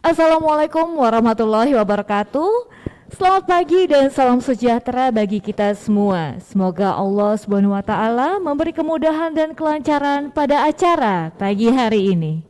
Assalamualaikum warahmatullahi wabarakatuh. Selamat pagi dan salam sejahtera bagi kita semua. Semoga Allah Subhanahu wa taala memberi kemudahan dan kelancaran pada acara pagi hari ini.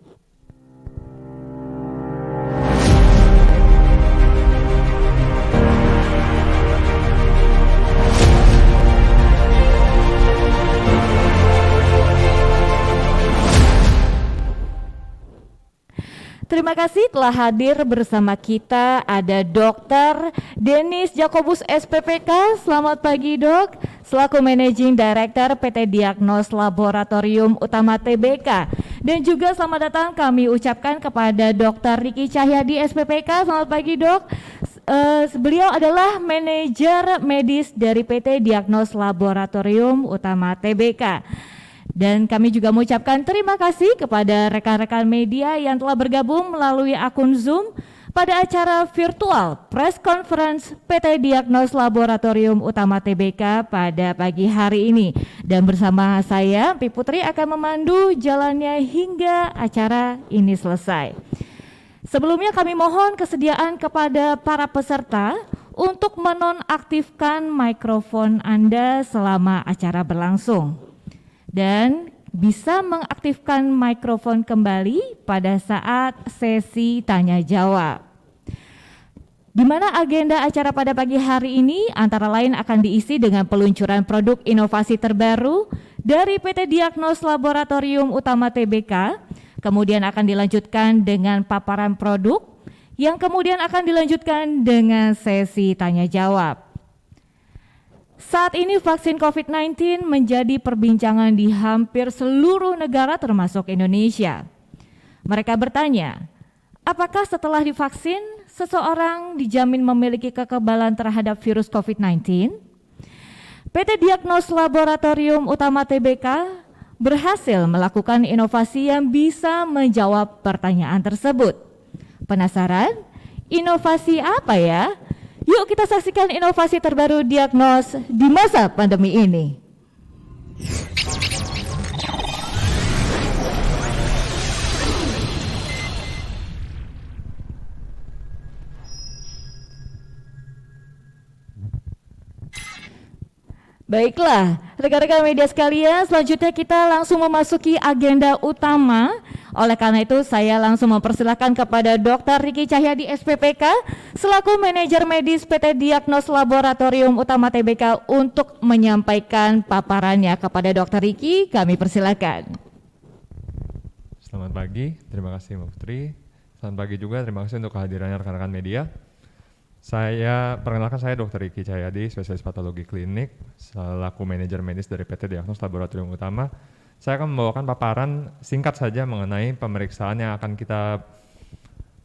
Terima kasih telah hadir bersama kita. Ada Dr. Denis Jakobus SPPK. Selamat pagi Dok. Selaku Managing Director PT Diagnos Laboratorium Utama TBK. Dan juga selamat datang kami ucapkan kepada Dr. Riki Cahyadi SPPK. Selamat pagi Dok. Beliau adalah manajer medis dari PT Diagnos Laboratorium Utama TBK. Dan kami juga mengucapkan terima kasih kepada rekan-rekan media yang telah bergabung melalui akun Zoom pada acara virtual press conference PT Diagnos Laboratorium Utama TBK pada pagi hari ini. Dan bersama saya, Pi Putri akan memandu jalannya hingga acara ini selesai. Sebelumnya kami mohon kesediaan kepada para peserta untuk menonaktifkan mikrofon Anda selama acara berlangsung. Dan bisa mengaktifkan mikrofon kembali pada saat sesi tanya jawab. Di mana agenda acara pada pagi hari ini antara lain akan diisi dengan peluncuran produk inovasi terbaru dari PT Diagnos Laboratorium Utama TBK, kemudian akan dilanjutkan dengan paparan produk, yang kemudian akan dilanjutkan dengan sesi tanya jawab. Saat ini vaksin COVID-19 menjadi perbincangan di hampir seluruh negara termasuk Indonesia. Mereka bertanya, apakah setelah divaksin seseorang dijamin memiliki kekebalan terhadap virus COVID-19? PT Diagnos Laboratorium Utama TBK berhasil melakukan inovasi yang bisa menjawab pertanyaan tersebut. Penasaran? Inovasi apa ya? Yuk kita saksikan inovasi terbaru Diagnos di masa pandemi ini. Baiklah, rekan-rekan media sekalian, selanjutnya kita langsung memasuki agenda utama. Oleh karena itu, saya langsung mempersilahkan kepada Dr. Riki Cahyadi SPPK selaku manajer medis PT Diagnos Laboratorium Utama TBK untuk menyampaikan paparannya. Kepada Dr. Riki, kami persilakan. Selamat pagi, terima kasih Mbak Putri. Selamat pagi juga, terima kasih untuk kehadirannya rekan-rekan media. Perkenalkan saya Dr. Riki Cahyadi, spesialis patologi klinik, selaku manajer medis dari PT Diagnos Laboratorium Utama. Saya akan membawakan paparan singkat saja mengenai pemeriksaan yang akan kita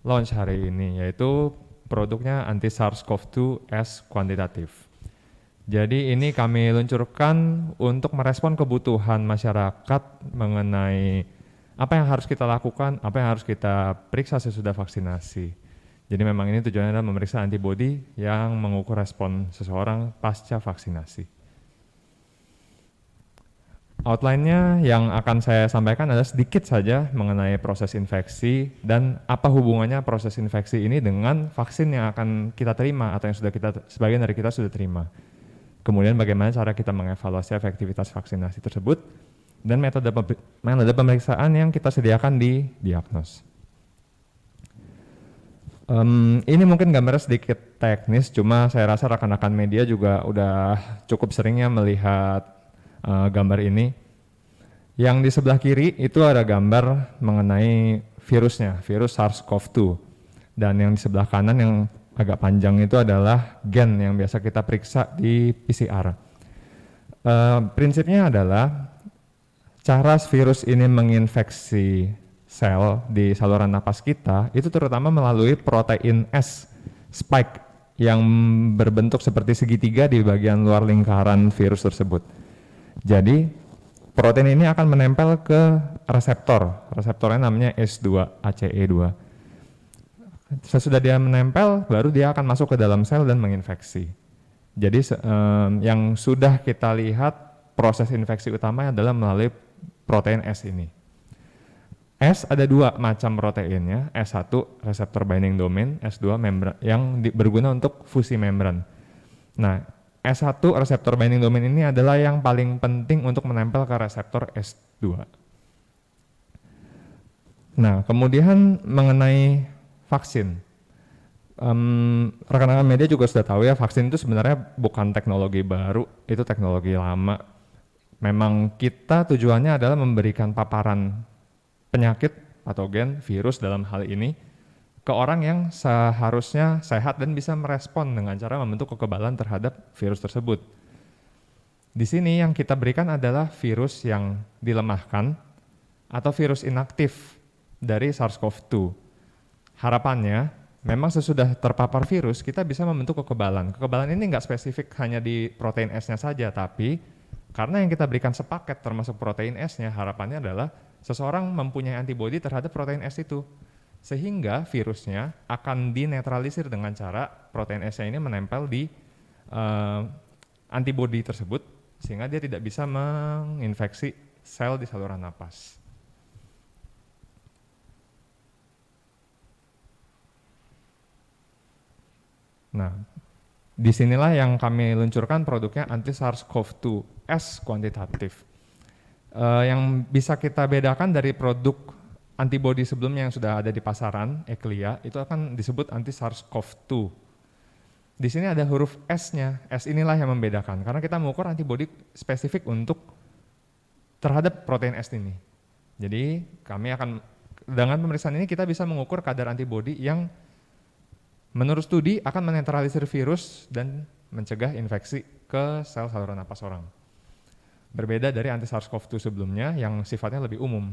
launch hari ini, yaitu produknya anti SARS-CoV-2 S kuantitatif. Jadi ini kami luncurkan untuk merespon kebutuhan masyarakat mengenai apa yang harus kita lakukan, apa yang harus kita periksa sesudah vaksinasi. Jadi memang ini tujuannya adalah memeriksa antibodi yang mengukur respon seseorang pasca vaksinasi. Outline-nya yang akan saya sampaikan adalah sedikit saja mengenai proses infeksi dan apa hubungannya proses infeksi ini dengan vaksin yang akan kita terima atau yang sebagian dari kita sudah terima. Kemudian bagaimana cara kita mengevaluasi efektivitas vaksinasi tersebut dan metode pemeriksaan yang kita sediakan di Diagnos. Ini mungkin gambarnya sedikit teknis, cuma saya rasa rekan-rekan media juga udah cukup seringnya melihat gambar ini. Yang di sebelah kiri itu ada gambar mengenai virusnya, virus SARS-CoV-2. Dan yang di sebelah kanan yang agak panjang itu adalah gen yang biasa kita periksa di PCR. Prinsipnya adalah cara virus ini menginfeksi sel di saluran napas kita itu terutama melalui protein S spike yang berbentuk seperti segitiga di bagian luar lingkaran virus tersebut. Jadi protein ini akan menempel ke reseptornya namanya S2 ACE2. Sesudah dia menempel baru dia akan masuk ke dalam sel dan menginfeksi. Jadi yang sudah kita lihat proses infeksi utamanya adalah melalui protein S ini. S ada dua macam proteinnya, S1 reseptor binding domain, S2 membran yang berguna untuk fusi membran. Nah, S1 reseptor binding domain ini adalah yang paling penting untuk menempel ke reseptor S2. Nah, kemudian mengenai vaksin. Rekan-rekan media juga sudah tahu ya, vaksin itu sebenarnya bukan teknologi baru, itu teknologi lama. Memang kita tujuannya adalah memberikan paparan penyakit, patogen, virus dalam hal ini ke orang yang seharusnya sehat dan bisa merespon dengan cara membentuk kekebalan terhadap virus tersebut. Di sini yang kita berikan adalah virus yang dilemahkan atau virus inaktif dari SARS-CoV-2. Harapannya, memang sesudah terpapar virus, kita bisa membentuk kekebalan. Kekebalan ini nggak spesifik hanya di protein S-nya saja, tapi karena yang kita berikan sepaket termasuk protein S-nya, harapannya adalah seseorang mempunyai antibodi terhadap protein S itu. Sehingga virusnya akan dinetralisir dengan cara protein S-nya ini menempel di antibodi tersebut, sehingga dia tidak bisa menginfeksi sel di saluran napas. Nah, disinilah yang kami luncurkan produknya anti SARS-CoV-2 S kuantitatif. Yang bisa kita bedakan dari produk antibodi sebelumnya yang sudah ada di pasaran, Eclia, itu akan disebut anti SARS-CoV-2. Di sini ada huruf S-nya, S inilah yang membedakan, karena kita mengukur antibodi spesifik untuk terhadap protein S ini. Jadi kami akan, dengan pemeriksaan ini kita bisa mengukur kadar antibodi yang menurut studi akan menetralisir virus dan mencegah infeksi ke sel saluran napas orang. Berbeda dari anti SARS-CoV-2 sebelumnya yang sifatnya lebih umum.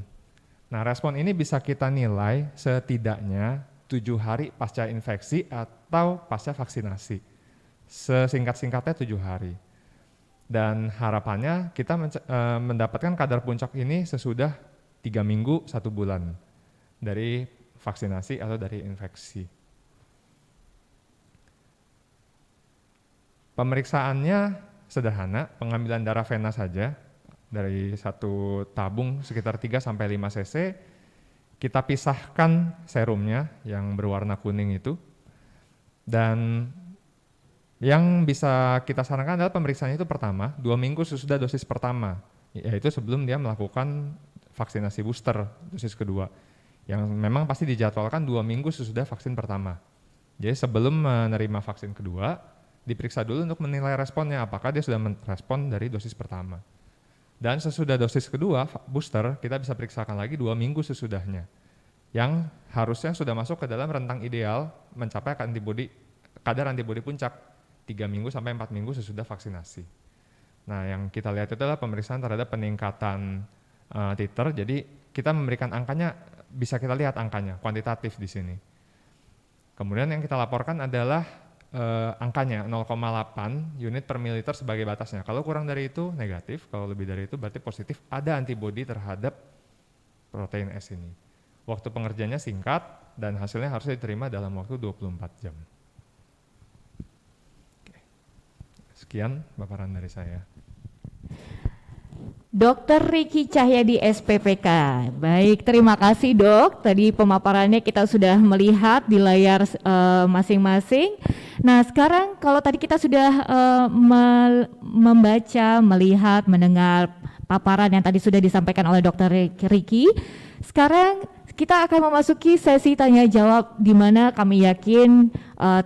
Nah, respon ini bisa kita nilai setidaknya 7 hari pasca infeksi atau pasca vaksinasi. Sesingkat-singkatnya 7 hari. Dan harapannya kita mendapatkan kadar puncak ini sesudah 3 minggu, 1 bulan dari vaksinasi atau dari infeksi. Pemeriksaannya sederhana, pengambilan darah vena saja dari satu tabung sekitar 3-5 cc. Kita pisahkan serumnya yang berwarna kuning itu. Dan yang bisa kita sarankan adalah pemeriksaannya itu pertama, 2 minggu sesudah dosis pertama, yaitu sebelum dia melakukan vaksinasi booster dosis kedua. Yang memang pasti dijadwalkan 2 minggu sesudah vaksin pertama. Jadi sebelum menerima vaksin kedua, diperiksa dulu untuk menilai responnya, apakah dia sudah merespon dari dosis pertama. Dan sesudah dosis kedua, booster, kita bisa periksakan lagi 2 minggu sesudahnya. Yang harusnya sudah masuk ke dalam rentang ideal mencapai kadar antibodi puncak 3 minggu sampai 4 minggu sesudah vaksinasi. Nah, yang kita lihat itu adalah pemeriksaan terhadap peningkatan titer, jadi kita memberikan angkanya, bisa kita lihat angkanya, kuantitatif di sini. Kemudian yang kita laporkan adalah angkanya 0,8 unit per mililiter sebagai batasnya. Kalau kurang dari itu negatif, kalau lebih dari itu berarti positif, ada antibodi terhadap protein S ini. Waktu pengerjanya singkat dan hasilnya harus diterima dalam waktu 24 jam. Oke. Sekian paparan dari saya. Dr. Ricky Cahyadi SPPK. Baik, terima kasih Dok. Tadi pemaparannya kita sudah melihat di layar masing-masing. Nah, sekarang kalau tadi kita sudah membaca, melihat, mendengar paparan yang tadi sudah disampaikan oleh Dr. Ricky, sekarang kita akan memasuki sesi tanya jawab di mana kami yakin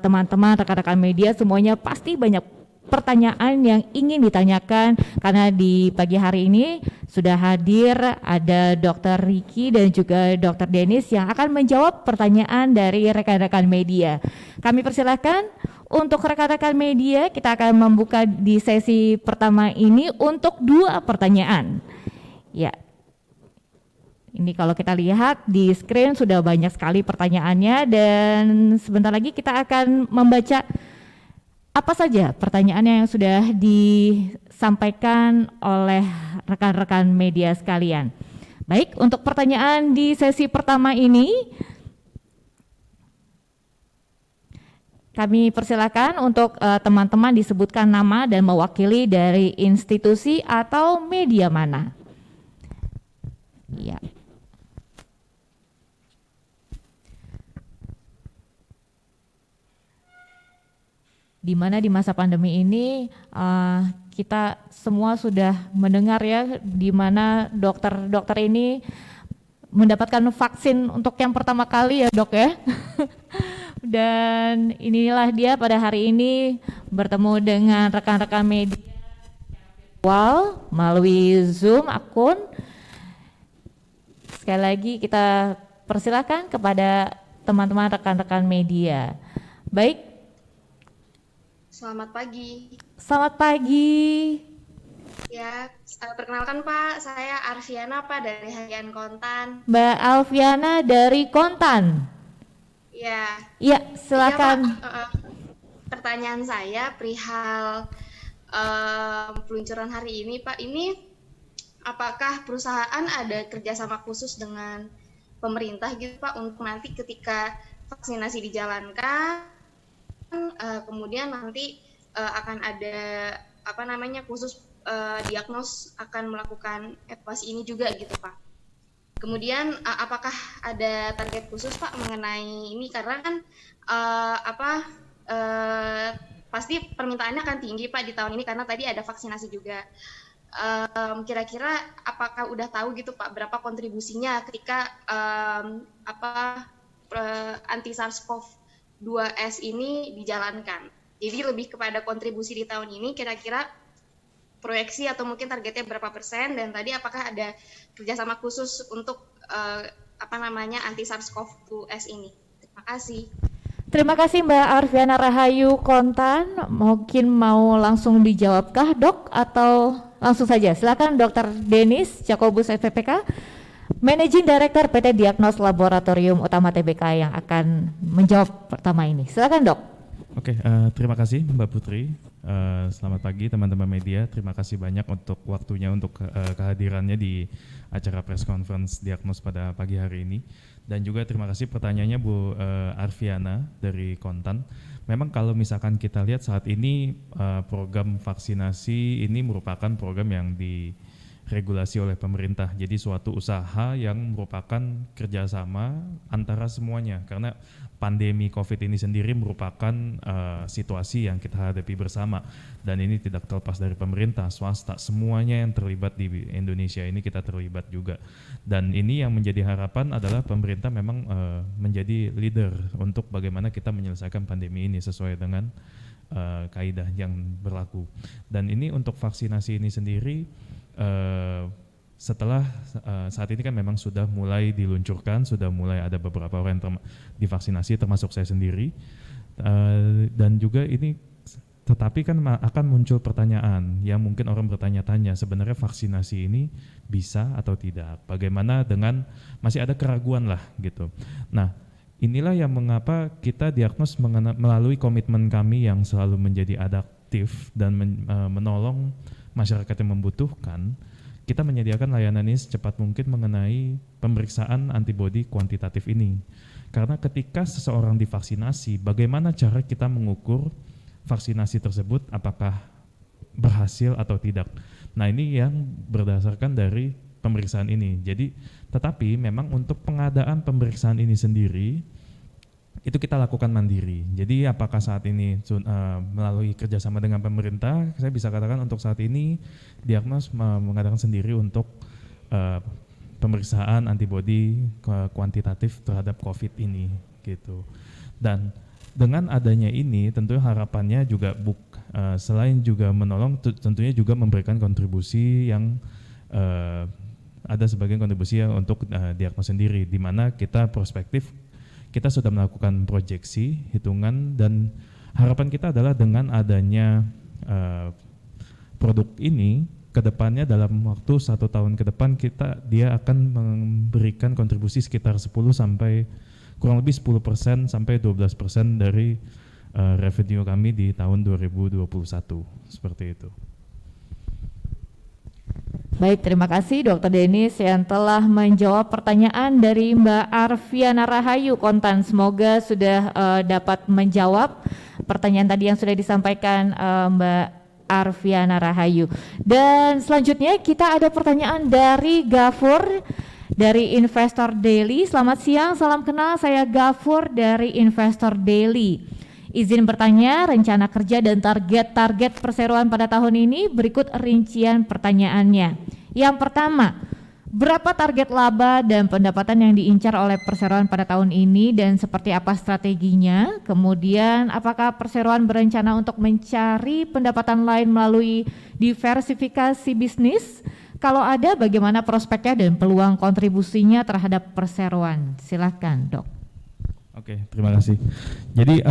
teman-teman, rekan-rekan media semuanya pasti banyak pertanyaan yang ingin ditanyakan, karena di pagi hari ini sudah hadir ada Dr. Ricky dan juga Dr. Denis yang akan menjawab pertanyaan dari rekan-rekan media. Kami persilahkan untuk rekan-rekan media, kita akan membuka di sesi pertama ini untuk 2 pertanyaan. Ya, ini kalau kita lihat di screen sudah banyak sekali pertanyaannya, dan sebentar lagi kita akan membaca apa saja pertanyaan yang sudah disampaikan oleh rekan-rekan media sekalian. Baik, untuk pertanyaan di sesi pertama ini, kami persilakan untuk teman-teman disebutkan nama dan mewakili dari institusi atau media mana. Ya. di mana di masa pandemi ini kita semua sudah mendengar ya, di mana dokter-dokter ini mendapatkan vaksin untuk yang pertama kali ya dok ya. Dan inilah dia pada hari ini bertemu dengan rekan-rekan media virtual melalui Zoom akun. Sekali lagi kita persilakan kepada teman-teman rekan-rekan media. Baik. Selamat pagi. Selamat pagi. Ya, perkenalkan Pak, saya Arfiana Pak dari Harian Kontan. Mbak Alfiana dari Kontan. Ya. Ya, silakan. Ya, Pak, pertanyaan saya perihal peluncuran hari ini Pak, ini apakah perusahaan ada kerjasama khusus dengan pemerintah gitu Pak untuk nanti ketika vaksinasi dijalankan, kemudian nanti akan ada khusus diagnos akan melakukan evaluasi ini juga gitu Pak. Kemudian apakah ada target khusus Pak mengenai ini, karena kan pasti permintaannya akan tinggi Pak di tahun ini karena tadi ada vaksinasi juga. Kira-kira apakah udah tahu gitu Pak berapa kontribusinya ketika anti SARS-CoV-2S ini dijalankan? Jadi lebih kepada kontribusi di tahun ini, kira-kira proyeksi atau mungkin targetnya berapa persen, dan tadi apakah ada kerjasama khusus untuk anti SARS-CoV-2S ini? Terima kasih. Terima kasih Mbak Arfiana Rahayu Kontan. Mungkin mau langsung dijawabkah dok atau langsung saja? Silakan Dr. Denis Jacobus SPPK, Managing Director PT Diagnos Laboratorium Utama TBK yang akan menjawab pertama ini. Silakan dok. Oke, terima kasih Mbak Putri. Selamat pagi teman-teman media. Terima kasih banyak untuk waktunya, untuk kehadirannya di acara press conference Diagnos pada pagi hari ini. Dan juga terima kasih pertanyaannya Bu Arfiana dari Kontan. Memang kalau misalkan kita lihat saat ini program vaksinasi ini merupakan program yang diregulasi oleh pemerintah. Jadi suatu usaha yang merupakan kerjasama antara semuanya, karena pandemi COVID ini sendiri merupakan situasi yang kita hadapi bersama, dan ini tidak terlepas dari pemerintah, swasta, semuanya yang terlibat di Indonesia ini kita terlibat juga. Dan ini yang menjadi harapan adalah pemerintah memang menjadi leader untuk bagaimana kita menyelesaikan pandemi ini sesuai dengan kaidah yang berlaku. Dan ini untuk vaksinasi ini sendiri setelah saat ini kan memang sudah mulai diluncurkan, sudah mulai ada beberapa orang yang divaksinasi termasuk saya sendiri, dan juga ini tetapi kan akan muncul pertanyaan yang mungkin orang bertanya-tanya, sebenarnya vaksinasi ini bisa atau tidak, bagaimana dengan masih ada keraguan lah gitu. Nah inilah yang mengapa kita Diagnos melalui komitmen kami yang selalu menjadi adaptif dan menolong masyarakat yang membutuhkan. Kita menyediakan layanan ini secepat mungkin mengenai pemeriksaan antibodi kuantitatif ini. Karena ketika seseorang divaksinasi, bagaimana cara kita mengukur vaksinasi tersebut apakah berhasil atau tidak. Nah ini yang berdasarkan dari pemeriksaan ini. Jadi tetapi memang untuk pengadaan pemeriksaan ini sendiri, itu kita lakukan mandiri. Jadi apakah saat ini melalui kerjasama dengan pemerintah, saya bisa katakan untuk saat ini Diagnos mengadakan sendiri untuk pemeriksaan antibodi kuantitatif terhadap COVID ini gitu. Dan dengan adanya ini tentu harapannya juga selain juga menolong, tentunya juga memberikan kontribusi yang ada sebagian kontribusi untuk Diagnos sendiri, di mana kita prospektif. Kita sudah melakukan proyeksi, hitungan, dan harapan kita adalah dengan adanya produk ini, kedepannya dalam waktu 1 tahun ke depan dia akan memberikan kontribusi sekitar 10 sampai kurang lebih 10% sampai 12% dari revenue kami di tahun 2021, seperti itu. Baik, terima kasih Dr. Denis yang telah menjawab pertanyaan dari Mbak Arfiana Rahayu Kontan. Semoga sudah dapat menjawab pertanyaan tadi yang sudah disampaikan Mbak Arfiana Rahayu. Dan selanjutnya kita ada pertanyaan dari Gafur dari Investor Daily. Selamat siang, salam kenal, saya Gafur dari Investor Daily. Izin bertanya, rencana kerja dan target-target perseroan pada tahun ini, berikut rincian pertanyaannya. Yang pertama, berapa target laba dan pendapatan yang diincar oleh perseroan pada tahun ini dan seperti apa strateginya? Kemudian, apakah perseroan berencana untuk mencari pendapatan lain melalui diversifikasi bisnis? Kalau ada, bagaimana prospeknya dan peluang kontribusinya terhadap perseroan? Silakan, Dok. Oke, terima kasih. Jadi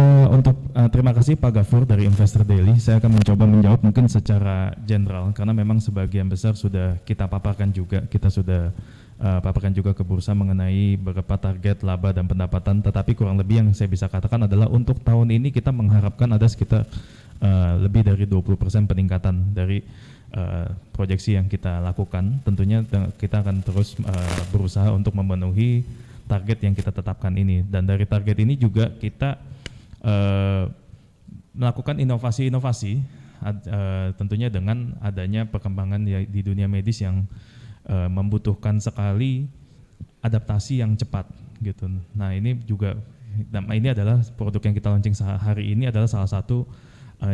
terima kasih Pak Gafur dari Investor Daily. Saya akan mencoba menjawab mungkin secara general karena memang sebagian besar sudah kita paparkan juga. Kita sudah paparkan juga ke bursa mengenai beberapa target laba dan pendapatan. Tetapi kurang lebih yang saya bisa katakan adalah untuk tahun ini kita mengharapkan ada sekitar lebih dari 20% peningkatan dari proyeksi yang kita lakukan. Tentunya kita akan terus berusaha untuk memenuhi target yang kita tetapkan ini, dan dari target ini juga kita melakukan inovasi-inovasi tentunya dengan adanya perkembangan di dunia medis yang membutuhkan sekali adaptasi yang cepat gitu. Nah ini juga, ini adalah produk yang kita launching hari ini adalah salah satu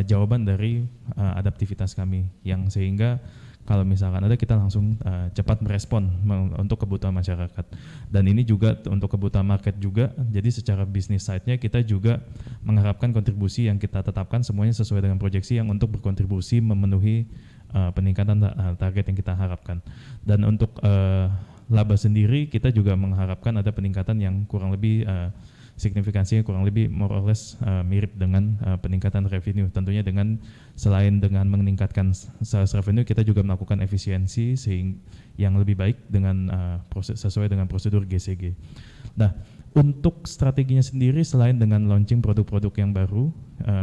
jawaban dari adaptivitas kami yang sehingga kalau misalkan ada kita langsung cepat merespon untuk kebutuhan masyarakat. Dan ini juga untuk kebutuhan market juga, jadi secara bisnis side-nya kita juga mengharapkan kontribusi yang kita tetapkan semuanya sesuai dengan proyeksi yang untuk berkontribusi memenuhi peningkatan target yang kita harapkan. Dan untuk laba sendiri kita juga mengharapkan ada peningkatan yang kurang lebih signifikansinya kurang lebih more or less mirip dengan peningkatan revenue. Tentunya dengan selain dengan meningkatkan sales revenue, kita juga melakukan efisiensi yang lebih baik dengan sesuai dengan prosedur GCG. Nah, untuk strateginya sendiri selain dengan launching produk-produk yang baru,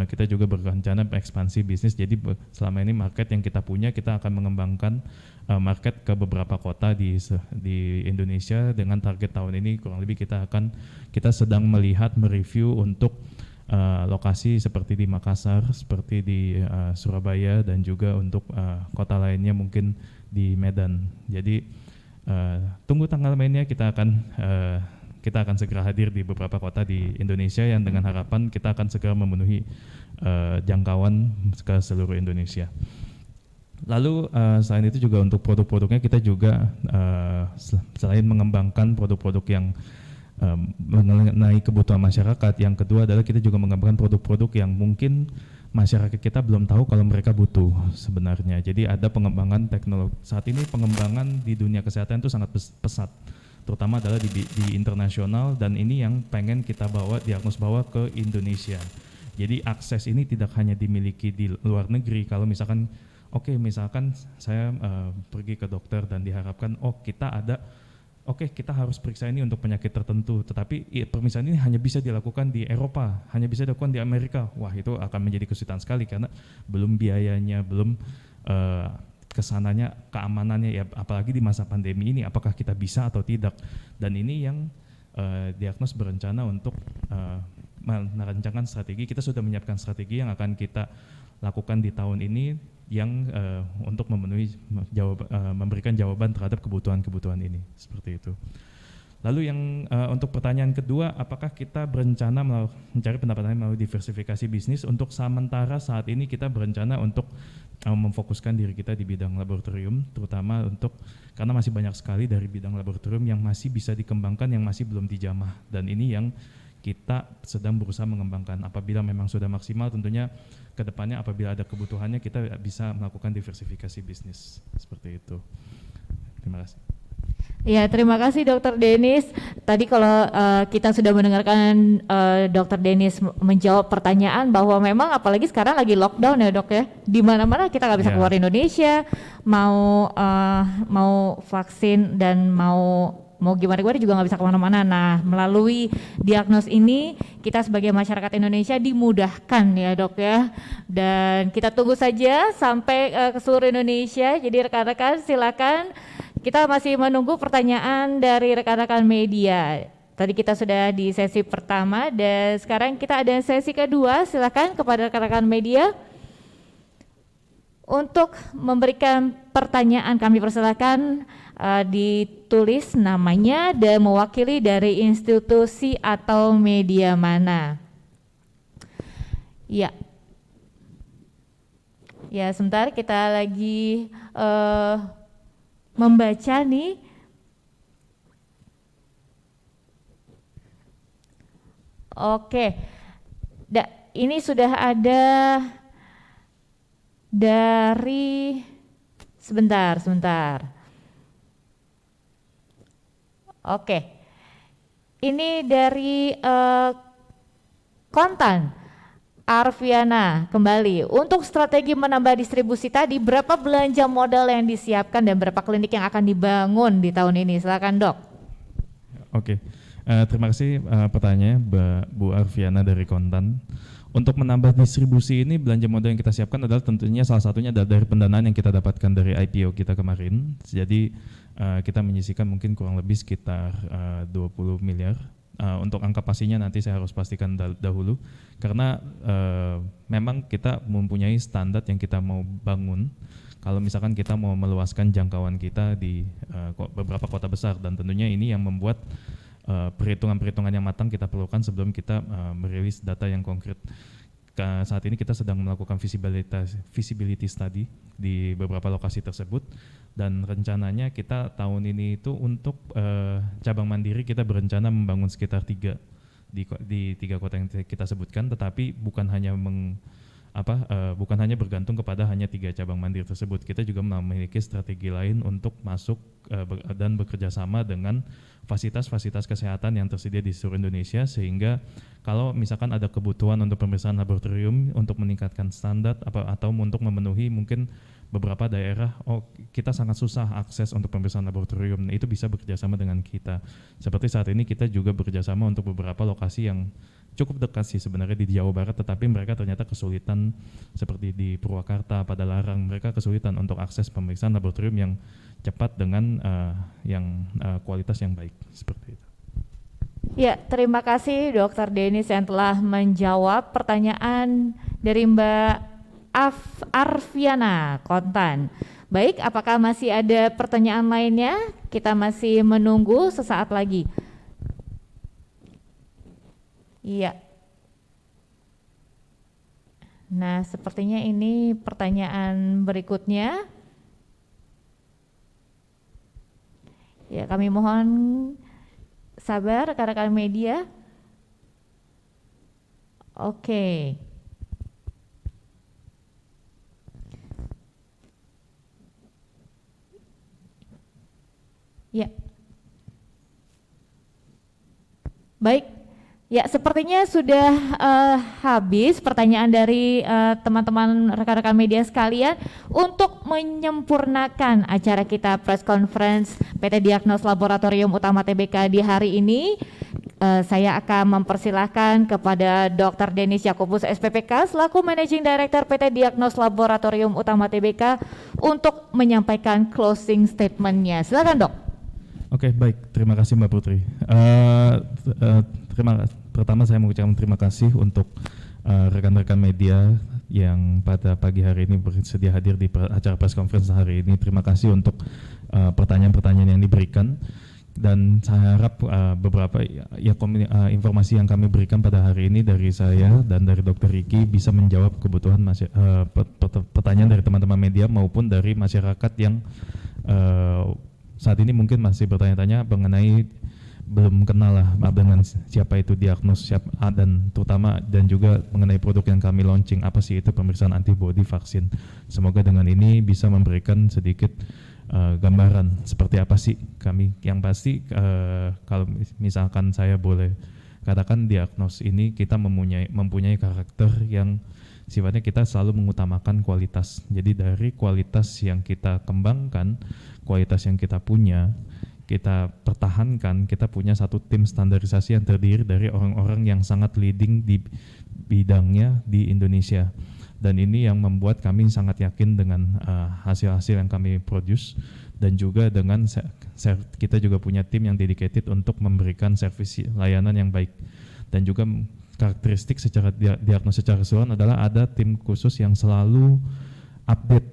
kita juga berencana ekspansi bisnis. Jadi selama ini market yang kita punya, kita akan mengembangkan market ke beberapa kota di Indonesia dengan target tahun ini kurang lebih kita sedang melihat mereview untuk lokasi seperti di Makassar, seperti di Surabaya, dan juga untuk kota lainnya mungkin di Medan. Jadi tunggu tanggal mainnya, kita akan segera hadir di beberapa kota di Indonesia yang dengan harapan kita akan segera memenuhi jangkauan ke seluruh Indonesia. Lalu selain itu juga untuk produk-produknya kita juga selain mengembangkan produk-produk yang mengenai kebutuhan masyarakat, yang kedua adalah kita juga mengembangkan produk-produk yang mungkin masyarakat kita belum tahu kalau mereka butuh sebenarnya. Jadi ada pengembangan teknologi. Saat ini pengembangan di dunia kesehatan itu sangat pesat, terutama adalah di internasional, dan ini yang pengen kita Diagnos bawa ke Indonesia. Jadi akses ini tidak hanya dimiliki di luar negeri. Kalau misalkan misalkan saya pergi ke dokter dan diharapkan kita harus periksa ini untuk penyakit tertentu, tetapi pemeriksaan ini hanya bisa dilakukan di Eropa, hanya bisa dilakukan di Amerika. Wah, itu akan menjadi kesulitan sekali karena belum biayanya, belum kesananya, keamanannya, ya apalagi di masa pandemi ini apakah kita bisa atau tidak. Dan ini yang Diagnos berencana untuk merancangkan strategi. Kita sudah menyiapkan strategi yang akan kita lakukan di tahun ini yang untuk memberikan jawaban terhadap kebutuhan-kebutuhan ini, seperti itu. Lalu yang untuk pertanyaan kedua, apakah kita berencana mencari pendapatan melalui diversifikasi bisnis? Untuk sementara saat ini kita berencana untuk memfokuskan diri kita di bidang laboratorium, terutama karena masih banyak sekali dari bidang laboratorium yang masih bisa dikembangkan, yang masih belum dijamah, dan ini yang kita sedang berusaha mengembangkan. Apabila memang sudah maksimal, tentunya ke depannya apabila ada kebutuhannya kita bisa melakukan diversifikasi bisnis, seperti itu. Terima kasih. Ya, terima kasih Dr. Denis. Tadi kalau kita sudah mendengarkan Dr. Denis menjawab pertanyaan bahwa memang apalagi sekarang lagi lockdown ya Dok ya, di mana-mana kita nggak bisa keluar Indonesia, mau vaksin dan mau gimana juga nggak bisa kemana-mana. Nah, melalui Diagnos ini kita sebagai masyarakat Indonesia dimudahkan ya Dok ya, dan kita tunggu saja sampai ke seluruh Indonesia. Jadi rekan-rekan silakan, kita masih menunggu pertanyaan dari rekan-rekan media. Tadi kita sudah di sesi pertama dan sekarang kita ada sesi kedua. Silakan kepada rekan-rekan media untuk memberikan pertanyaan. Kami persilakan ditulis namanya dan mewakili dari institusi atau media mana. Ya, ya sebentar kita lagi membaca nih. Oke, ini sudah ada dari sebentar. Oke, ini dari Kontan Arfiana kembali. Untuk strategi menambah distribusi tadi, berapa belanja modal yang disiapkan dan berapa klinik yang akan dibangun di tahun ini? Silakan dok. Oke, terima kasih pertanyaannya Bu Arfiana dari Kontan. Untuk menambah distribusi ini, belanja modal yang kita siapkan adalah tentunya salah satunya dari pendanaan yang kita dapatkan dari IPO kita kemarin. Jadi kita menyisihkan mungkin kurang lebih sekitar 20 miliar. Untuk angka pastinya nanti saya harus pastikan dahulu, karena memang kita mempunyai standar yang kita mau bangun. Kalau misalkan kita mau meluaskan jangkauan kita di beberapa kota besar, dan tentunya ini yang membuat perhitungan-perhitungan yang matang kita perlukan sebelum kita merilis data yang konkret. Saat ini kita sedang melakukan feasibility study di beberapa lokasi tersebut, dan rencananya kita tahun ini itu untuk cabang mandiri kita berencana membangun sekitar 3 di 3 kota yang kita sebutkan, tetapi bukan hanya bukan hanya bergantung kepada hanya 3 cabang mandiri tersebut. Kita juga memiliki strategi lain untuk masuk dan bekerja sama dengan fasilitas-fasilitas kesehatan yang tersedia di seluruh Indonesia, sehingga kalau misalkan ada kebutuhan untuk pemeriksaan laboratorium untuk meningkatkan standar atau untuk memenuhi mungkin beberapa daerah, kita sangat susah akses untuk pemeriksaan laboratorium, itu bisa bekerja sama dengan kita. Seperti saat ini kita juga bekerja sama untuk beberapa lokasi yang cukup dekat sih sebenarnya di Jawa Barat, tetapi mereka ternyata kesulitan, seperti di Purwakarta, Padalarang, mereka kesulitan untuk akses pemeriksaan laboratorium yang cepat dengan kualitas yang baik, seperti itu. Ya, terima kasih Dr. Denis yang telah menjawab pertanyaan dari Mbak Arfiana Kontan. Baik, apakah masih ada pertanyaan lainnya? Kita masih menunggu sesaat lagi. Iya. Nah, sepertinya ini pertanyaan berikutnya. Ya, kami mohon sabar rekan-rekan media. Oke. Ya. Baik. Ya, sepertinya sudah habis pertanyaan dari teman-teman rekan-rekan media sekalian. Untuk menyempurnakan acara kita press conference PT Diagnos Laboratorium Utama TBK di hari ini, saya akan mempersilahkan kepada Dr. Denis Jakobus SPPK selaku Managing Director PT Diagnos Laboratorium Utama TBK untuk menyampaikan closing statement-nya. Silakan, Dok. Oke, baik. Terima kasih Mbak Putri. Pertama saya mengucapkan terima kasih untuk rekan-rekan media yang pada pagi hari ini bersedia hadir di acara press conference hari ini. Terima kasih untuk pertanyaan-pertanyaan yang diberikan, dan saya harap beberapa informasi yang kami berikan pada hari ini dari saya dan dari Dr. Riki bisa menjawab kebutuhan pertanyaan dari teman-teman media maupun dari masyarakat yang saat ini mungkin masih bertanya-tanya mengenai belum kenal lah dengan siapa itu Diagnos, dan terutama dan juga mengenai produk yang kami launching, apa sih itu pemeriksaan antibody vaksin. Semoga dengan ini bisa memberikan sedikit gambaran seperti apa sih kami. Yang pasti kalau misalkan saya boleh katakan, Diagnos ini kita mempunyai karakter yang sifatnya kita selalu mengutamakan kualitas. Jadi dari kualitas yang kita kembangkan, kualitas yang kita punya, kita pertahankan. Kita punya satu tim standarisasi yang terdiri dari orang-orang yang sangat leading di bidangnya di Indonesia, dan ini yang membuat kami sangat yakin dengan hasil-hasil yang kami produce, dan juga dengan kita juga punya tim yang dedicated untuk memberikan servis layanan yang baik. Dan juga karakteristik secara diagnosis secara keseluruhan adalah ada tim khusus yang selalu update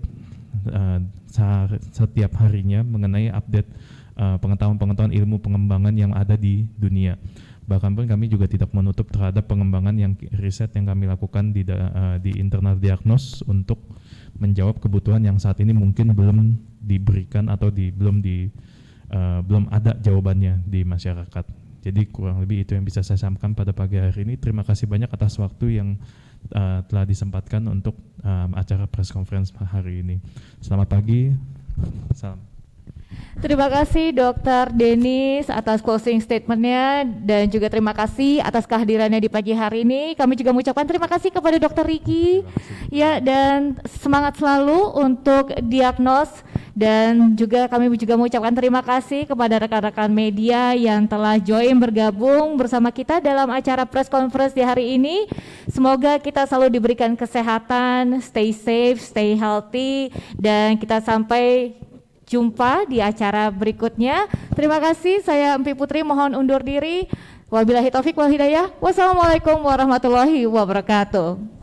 setiap harinya mengenai update pengetahuan-pengetahuan ilmu pengembangan yang ada di dunia. Bahkan pun kami juga tidak menutup terhadap pengembangan yang riset yang kami lakukan di internal diagnos untuk menjawab kebutuhan yang saat ini mungkin belum diberikan atau belum ada jawabannya di masyarakat. Jadi kurang lebih itu yang bisa saya sampaikan pada pagi hari ini. Terima kasih banyak atas waktu yang telah disempatkan untuk acara press conference hari ini. Selamat pagi. Salam. Terima kasih Dr. Denis atas closing statementnya dan juga terima kasih atas kehadirannya di pagi hari ini. Kami juga mengucapkan terima kasih kepada Dr. Ricky ya, dan semangat selalu untuk diagnos, dan juga kami juga mengucapkan terima kasih kepada rekan-rekan media yang telah join bergabung bersama kita dalam acara press conference di hari ini. Semoga kita selalu diberikan kesehatan, stay safe, stay healthy, dan kita sampai jumpa di acara berikutnya. Terima kasih, saya Empi Putri mohon undur diri. Wabillahi taufik wal hidayah. Wassalamualaikum warahmatullahi wabarakatuh.